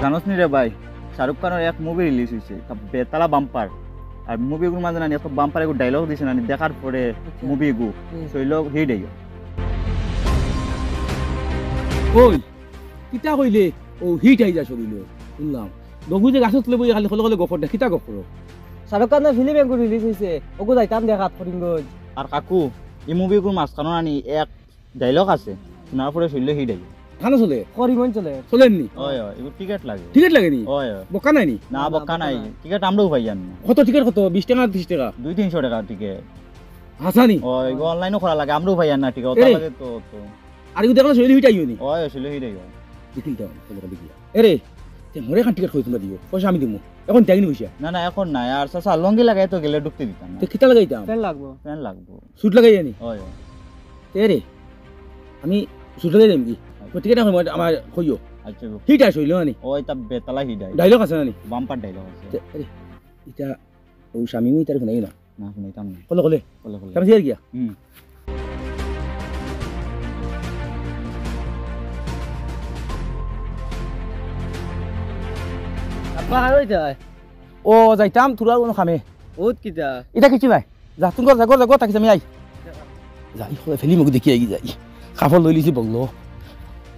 জানোস নি রে ভাই, শাহরুখ খানের এক মুভি রিলিজ হয়েছে, বেতালা বাম্পার। আর মুভিগুলোর মাঝে নানি একটা বাম্পার এক ডায়লগ দিছে নানি, দেখার পরে মুভিগু শৈল হিট হইল। ওই কিতা কইলে ও হিট আই যা শরীল শুনলাম দগু যে গাছত লই খালি কলে কলে গফর কিতা গফর শাহরুখ খানের ফিল্ম এগুলো রিলিজ হয়েছে, ওগো যাইতাম দেখাত করিমগঞ্জ। আর কাকু এই মুভিগুলোর মাঝখানে নানি এক ডায়লগ আছে, শোনার পরে শৈল হিট হইল। খানা চলে করিমগঞ্জ চলে চলেননি? ওই ওই এগুলো টিকিট লাগে। টিকিট লাগেনি? ওই ওই বকা নাইনি? না বক্কা নাই, টিকিট আমরাও পাই জানি না। কত টিকিট কত? 20 টাকা 30 টাকা? 200-300 টাকা টিকিট। হাসানি? ওই এগুলো অনলাইনও করা লাগে, আমরাও পাই জানি না টিকিট। ওটা লাগে তো তো আর এগুলো দেখলে শরীর হিট আইওনি? ওই শৈল হিট হইল। দেখিল তো কলে দেখি এরে তে মোরে খান টিকিট কই তোমরা দিও, পয়সা আমি দিমু। এখন তাইনি পয়সা? না না এখন নাই। আর চাচা লঙ্গি লাগাই তো গেলে ঢুকতে দিতাম না। তে কিতা লাগাইতাম? ফ্যান লাগবো। ফ্যান লাগবো। সুট লাগাই জানি? ওই ওই এরে আমি সুট লাগাই দেম কি? টিকিট আমার কইও আচ্ছা হিট আইছ হইলো আনি? ওই তা বেতালা হিট আই। ডায়লগ আছে নানি? বাম্পার ডায়লগ আছে। আরে এটা ও শামিমু তার শুনাই না। না শুনাইতাম না। কলে কলে বলে বলে কেমন সিয়ার গিয়া? আব্বা হারই যায় ও যাইতাম তোরা কোনো খামে ওত কিটা এটা কিছু নাই। যা তুমি গর থাকিস আমি আই যাই ফেলি মোক দেখি আই যাই কাপড় লৈ লিছি বগলো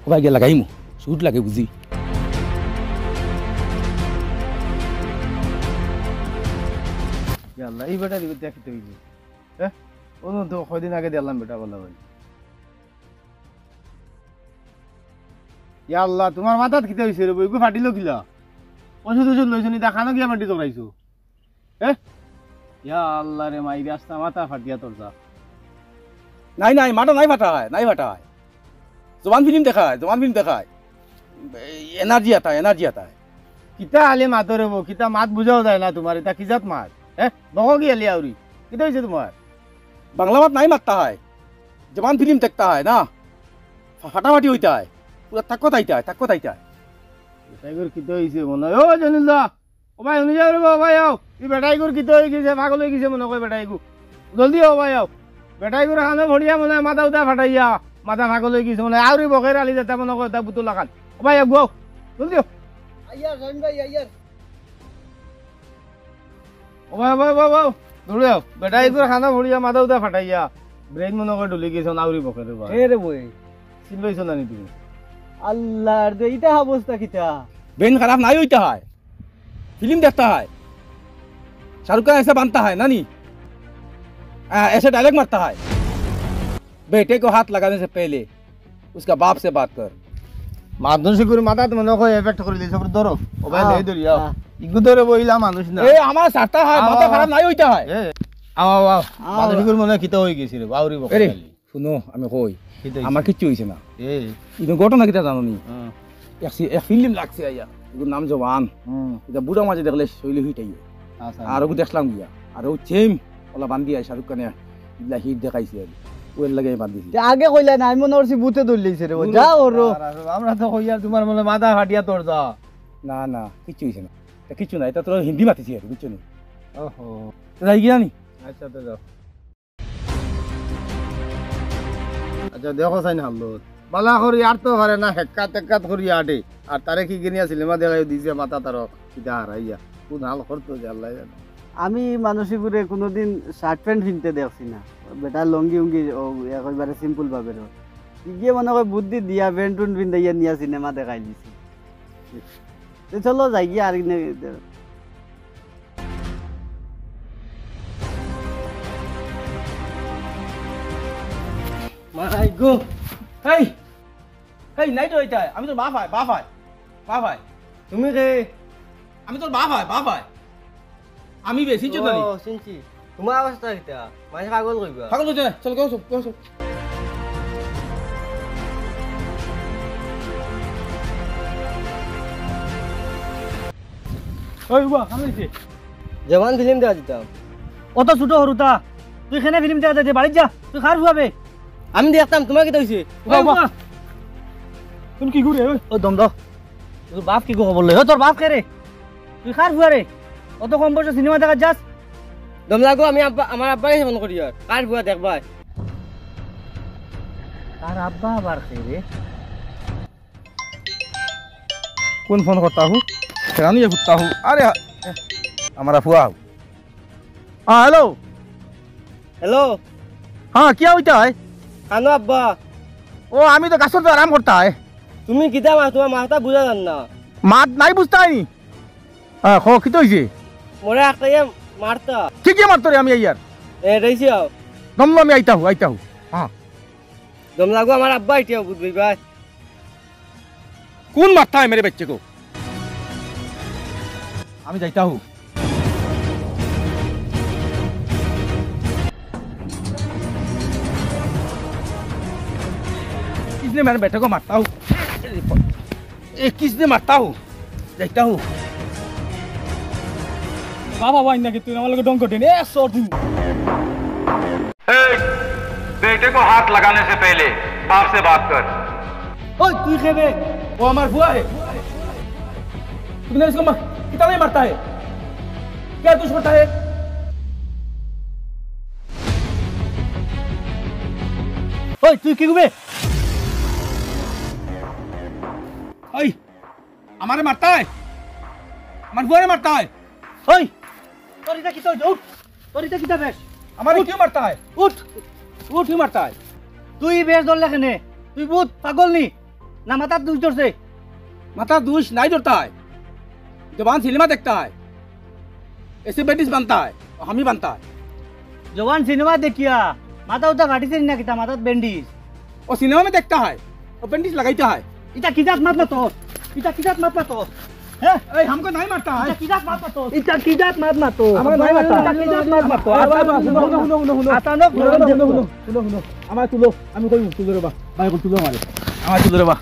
সবাই গিয়ে লাগাই মো সুট লাগে বুঝি। আল্লাহ এই বেটা দিকে দেখতে হইছে। হ্যাঁ ও তো কয়দিন আগে দেখলাম বেটা বলা ভাই। ইয়া আল্লাহ তোমার মাথাত কিতে হইছে রে বইগু ফাটিলো কিলা? ওষুধ লইছ নি দেখানো গিয়া মাটি তোরাইছো। হ্যাঁ ইয়া আল্লাহ রে মাই রাস্তা মাথা ফাটিয়া তোর যা। নাই নাই মাটা নাই ফাটা হয় নাই ফাটা হয়। জবান ফিল্ম দেখায় এনার্জি আতা কিতা আলে মাতরে বো কিতা মাত বুঝাও যায় না তোমার এটা কি জাত মাত? হ্যাঁ বহ গিয়ালি আউরি কিতা হইছে তোমার? বাংলা মাত নাই মারতা হয়, জবান ফিল্ম দেখতা হয় না, ফাটাফাটি হইতা হয়, পুরা তাক্কত আইতা হয়। বেটাইগর কিতা হইছে মনে হয়? ও জনিলদা ও ভাই শুনি যাও রে ভাই আও এই বেটাইগর কিতা হই গেছে, পাগল হই গেছে মনে কয় বেটাইগু। জলদি ও ভাই আও বেটাইগর খানে ভরিয়া মনে হয় মাথা উঠা ফাটাইয়া মাথা পাগল হই গেছে মনে হয় আউরি বকের আলি যেতে মনে কয় তা বুতুল লাগান। ও ভাই আও গো জলদি ও আইয়ার জয়েন ভাই আইয়ার ও ভাই ভাই ভাই ভাই দৌড়ে আও বেটাইগর খানা ভরিয়া মাথা উঠা ফাটাইয়া ব্রেন মনে কয় ঢুলি গেছে আউরি বকের ভাই। এ রে বই চিন লইছ না নি তুমি? আল্লাহর দে ইটা অবস্থা কিটা? ব্রেন খারাপ নাই হইতা হয়, फिल्म देखता है, शाहरुख खान ऐसे बनता है नानी, ऐसे डायलॉग मारता है। बेटे को हाथ लगाने से पहले उसका बाप से बात कर। মানুষ করে মাথা তো মনে কয় এফেক্ট করে দিছে ধরো ও ভাই লই ধরি আও ইগু ধরে বইলা মানুষ না। ए हमारा साथा है, माथा खराब नहीं होता है। আও আও আও মানুষ করে মনে কিতা হই গেছে রে বাউরি বকে। अरे सुनो আমি কই আমার কিছু হইছে না। ইনো ঘটনা কিটা জানো নি? এক ফিল্ম লাগছে আইয়া, এগুর নাম জওয়ান। এটা বুড়া মাঝে দেখলে শৈলী হইতাইও। আর ওকে দেখলাম গিয়া আর ও চেম ওলা বান্ধি আয় শাহরুখ খানে ইলা হিট দেখাইছে আর ওর লাগে বান্ধিছি। আগে কইলা না আমি মনে করছি ভূতে ধরলেইছে রে যা ওরো। আমরা তো কইয়া তোমার মনে মাথা ফাটিয়া তোর যা। না না কিছু হইছে না, কিছু না, এটা তোর হিন্দি মাতিছি আর কিছু না। ওহো যাই গিয়া নি? আচ্ছা তো যাও। আচ্ছা দেখো সাইন হামলো বালা করি আর তো পারে না হেক্কাত করি আটে আর তারে কি কিনিয়া সিনেমা দেখাই দিছে মাথা তার কিটা হারাইয়া কোন হাল করতো যে আল্লাহ জানে। আমি মানসিকপুরে কোনোদিন শার্ট প্যান্ট কিনতে দেখছি না, বেটা লঙ্গি উঙ্গি একেবারে সিম্পল ভাবে গিয়ে মনে হয় বুদ্ধি দিয়া প্যান্ট টুন পিন্ধাইয়া নিয়া সিনেমা দেখাই দিছি। চলো যাই গিয়া আর মাই গো এই এই নাই তো এটা আমি তোর বাপ হয় তুমি রে? আমি তোর বাপ হয় আমি বেশি চোদ জানি। শুনছি তোমার অবস্থা কিটা? মাঝে পাগল কইবা পাগল হইছে না, চল গো ওই বাবা হামইছে জওয়ান ফিল্ম দেখা দিতাম। অত ছোট হরুতা তুই এখানে ফিল্ম দেখা দে বাড়ি যা তুই খার হুয়াবে। আমি দেখতাম তোমার কিটা হইছে? তুমি কি ঘুরে ও দম দাও, তোর বাপ কি খবর লই? তোর বাপ কে রে? তুই খার হুয়া রে? অত কম বয়সে সিনেমা দেখা যাস? দম লাগো আমি আমার আব্বাকে ফোন করি আর কার হুয়া দেখবা। আর আব্বা আবার কে রে? कौन फोन करता हूँ रानी ये कुत्ता हूँ अरे हमारा फुआ हूँ हाँ हेलो हेलो हाँ क्या होता है खानो আব্বা ओ आमी तो गाछर तो आराम करता है তুমি কিতা মাছ তোমার মাথা বুঝা জান না मात नहीं बुझता है नहीं हाँ खो कितो इसे মোরে একটা মারতা क्या मारते रे हम यार এ রইছি আও दम लो मैं आईता हूँ हाँ দম লাগো আমার আব্বা এটিও বুঝবি ভাই कौन मारता है मेरे बच्चे को আমি যাইতা हूँ किसने मेरे बेटे को मारता हूँ किसने मारता हूँ जाता हूँ बाबा वाइन ना कि तू ना डोंग को देने सौ दिन बेटे को हाथ लगाने से पहले बाप से बात कर ओए तू खेबे वो हमारा बुआ है तुमने इसको कितना नहीं मारता है क्या कुछ मारता है ओए तू क्यों बे ओए हमारे मारता है हमारे बुआ ने मारता है ओए তোর এটা কিতা উঠ তোর এটা কিতা বেশ हमारे क्यों मारता है উঠ वो क्यों मारता है তুই বেশ ধরলে কেনে তুই বহুত পাগল নি না মাথা দুষ ধরছে माता दूष नहीं जोड़ता है जवान सिनेमा देखता है ऐसे बेटिस बनता है और हम ही बनता है জওয়ান সিনেমা দেখিয়া মাথা উঠা ফাটিছে না কিতা মাথাত ব্যান্ডিজ और सिनेमा में देखता है और बेटिस लगाता है এটা কিজাত মাতলা তোর এটা কিজাত মাতলা তোর হ্যাঁ ए, हमको नहीं मारता है এটা কিজাত মাতলা তোর এটা কিজাত মাতলা তোর আমাকে নাই মারতা। এটা কিজাত মাতলা তোর আতানো শুনো আমার তুলো আমি কই তুলো রে বা ভাই কই তুলো আমারে আমার তুলো রে বা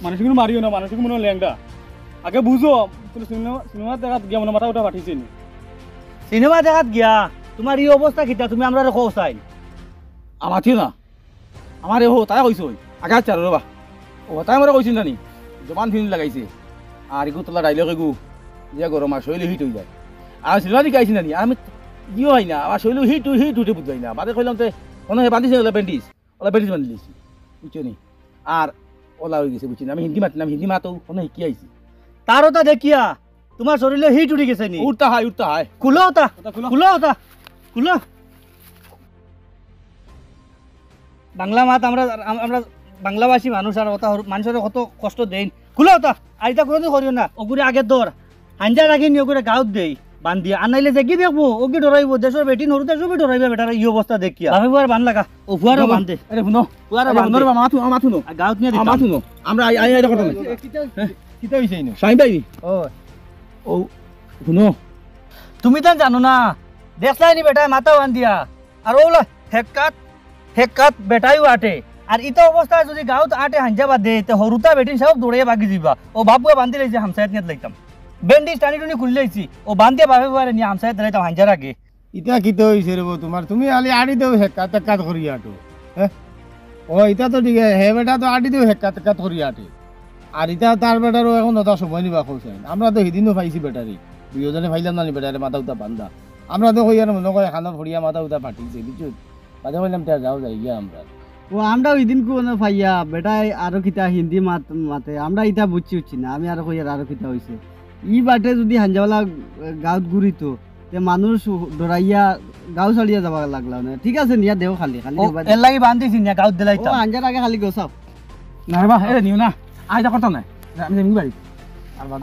মানুষগুলো মারিও না মানুষকে মনে ল্যাংডা আগে বুঝো তুমি সিনেমা দেখাত গিয়া মনে মাথা উঠা পাঠিয়েছি সিনেমা দেখাত গিয়া তোমার এই অবস্থা কিতা তুমি আমরা রেখো চাই আমার থিও না আমার এ হো তাই কইছো আগে চার রে বা ও তাই মরে কইছিন জানি জবান ফিন লাগাইছে আর এগু তোলা ডাইলগ এগু যে গরম আর শৈল হিট হই যায় আর সিনেমা দেখাইছি জানি আমি দিও হয় না আমার শৈল হিট উঠে বুঝাই না বাদে কইলাম তে কোন হে বান্ধিছে ওলা বেন্ডিস বান্ধি লিছি বুঝছো নি আর ওলা হয়ে গেছে বুঝছি না আমি হিন্দি মাতলাম হিন্দি মাতো কোন কি আইছি তারও তা দেখিয়া তোমার শরীরে হিট উঠে গেছে নি উঠতা হয় খুলো ওটা খুলো ওটা খুলো বাংলা মাত আমরা আমরা বাংলাভাষী মানুষ আর ওটা মানুষের কত কষ্ট দেন খুলো ওটা আর এটা কোনোদিন করিও না ওগুলো আগে দর আঞ্জা রাখি নি ওগুলো গাঁত দেই বান্ধিয়া আনাইলে যে কি দেখবো ওকে ডরাইব দেশের বেটি নরু দেশও ডরাইবে বেটার এই অবস্থা দেখিয়া আমি বুয়ার বান লাগা ও ফুয়ারও বান্ধে আরে শুনো ফুয়ারও আরে বান্ধে শুনো মাথু নো গাঁত নিয়ে দিতাম মাথু নো আমরা আই কথা না কিতা হইছে ইনো শাইন ভাই ও ও শুনো তুমি তো জানো না দেখলাই নি বেটায় মাথা বান্ধিয়া আর ওলা হেকাত বেটাইও আটে আর ইটা অবস্থায় যদি গাঁত আটে হাঞ্জা বাদ দে তে হরুতা বেটি সব দৌড়ে বাগি যাবা ও বাপুয়া বান্ধি লাইছে হামসায়াত নিয়ে লাইতাম বেন্ডিজ টানি টুনি খুলে লাইছি ও বান্ধিয়া বাপে বারে নিয়ে হামসায়াত লাইতাম হাঞ্জার আগে ইটা কিতে হইছে রে তোমার তুমি আলি আড়ি দেও হেকাত হেকাত করি আটো হ্যাঁ ও ইটা তো ঠিক হে বেটা তো আড়ি দেও হেকাত হেকাত করি আটে আর ইটা তার বেটারও এখন ওটা সময় নিবা খোঁজেন আমরা তো সেদিনও পাইছি বেটারি দুজনে ফাইলাম না বেটারে মাথা উঠা বান্ধা আমরা তো কই আর মনে করে খানা ফড়িয়া মাথা উঠা পাঠিয়েছে বুঝছো বাজে বললাম তার যাও যাই গিয়া আমরা ও আমরা ওই দিন কোনো ভাইয়া বেটাই আরো কিতা হিন্দি মাতে আমরা ইটা বুঝছি না আমি আরো কই আরো কিতা হইছে ই বাটে যদি হাঞ্জাওয়ালা গাঁত ঘুরিতো তে মানুষ ডরাইয়া গাঁও ছাড়িয়া যাবা লাগলা না ঠিক আছে নিয়া দেও খালি খালি এর লাগি বান্ধিছি নিয়া গাঁত দিলাইতা ও হাঞ্জার আগে খালি গোসাও না বা এ নিও না আইটা করতাম না আমি যাই বাড়ি আর বাদ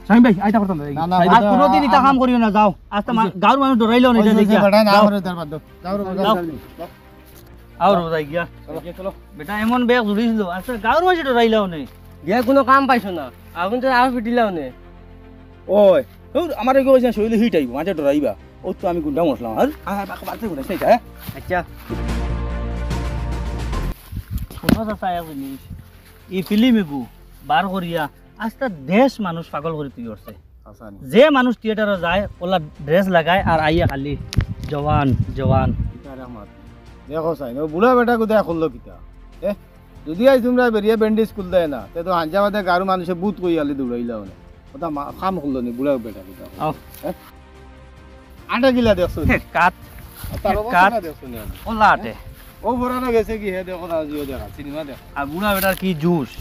শাইন ভাই আইটা করতাম না না না আর কোনোদিন ইটা কাম করিও না যাও আজ তো গাঁওর মানুষ ডরাইলো না এটা দেখিয়া বেটা না করে তার বাদ দাও যাও রে যাও। আও রোজাই গিয়া চলো বেটা এমন বেগ জুড়িছিল আচ্ছা গাঁওর মানুষ ডরাইলাও নেই গিয়া কোনো কাম পাইছো না এখন তো আর পিটিলাও নেই ওই আমার এগো হইছে শৈল হিট আইব মাঝে ডরাইবা ও তো আমি গুন্ডা মশলা আর হ্যাঁ বাকি বাকি গুন্ডা সেই হ্যাঁ আচ্ছা শোনো চাচা এক জিনিস এই ফিল্ম এগু বার করিয়া আজটা দেশ মানুষ পাগল করে তুই করছে আসানি যে মানুষ থিয়েটারে যায় ওলা ড্রেস লাগায় আর আইয়া খালি জওয়ান জওয়ান দেখো চাই বুড়া বেটা কোথায় খুললো কিতা যদি আজ তোমরা বেরিয়ে ব্যান্ডেজ খুল দেয় না তে তো হাঞ্জা বাদে গারু মানুষে বুত কই আলি দৌড়াইলা না ওটা খাম খুললো নি বুড়া বেটা কিতা আও আটা গিলা দেখছো কাত তার কাট। অবস্থা দেখছো না ওলা আটে ও পুরানো গেছে কি হে দেখো না জিও দেখা সিনেমা দেখো আর বুড়া বেটার কি জুস